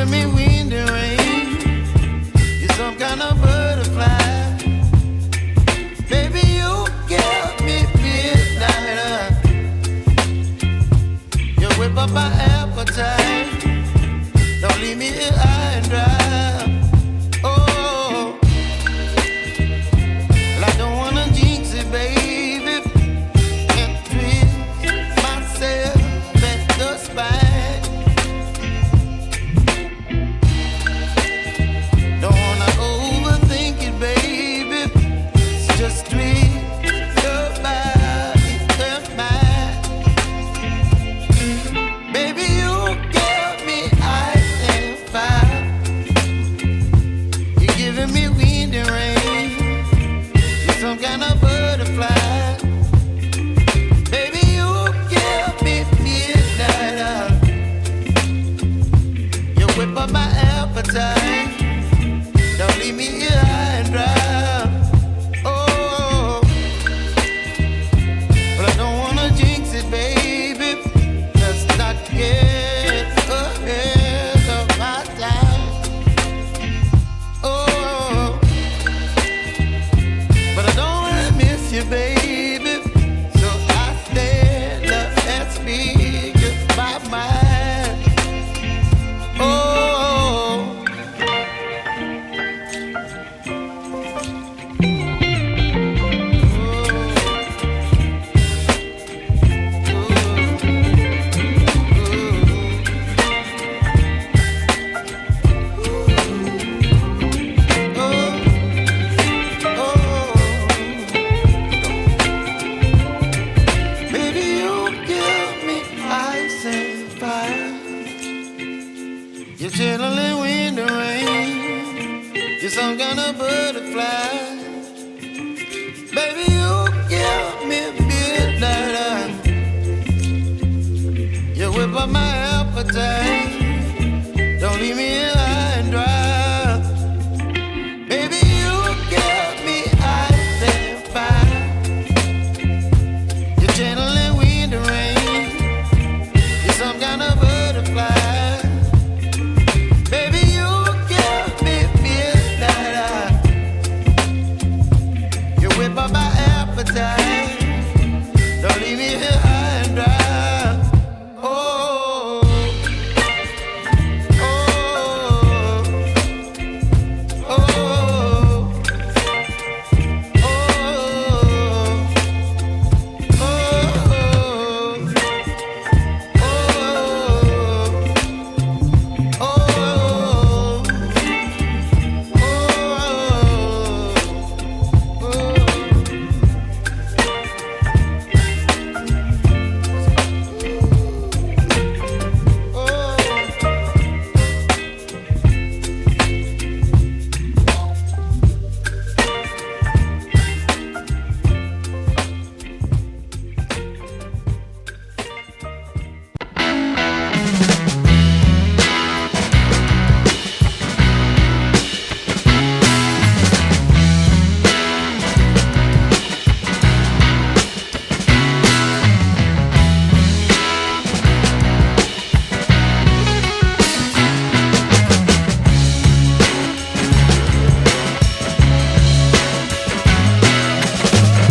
giving me wind and rain. You're some kind of butterfly. Baby, you give me midnight. You whip up my appetite. Don't leave me here high and dry. Oh, well, I don't wanna jinx it, baby, and twist myself at the spine. Don't wanna overthink it, baby. It's just twist your body and mine. Baby, you give me ice and fire. You're giving me wind and rain. You're some kind of butterfly. Baby, you give me midnight. You whip up my appetite. Don't leave me here high and dry. Oh, but I don't wanna jinx it, baby. Let's not get ahead of my time. Oh, but I don't wanna miss you, baby. So I stand up and speak my mind. Oh. Baby, you give me ice and fire. You're chilling wind and rain. You're some kind of butterfly. Baby, you give me midnight. You whip up my appetite.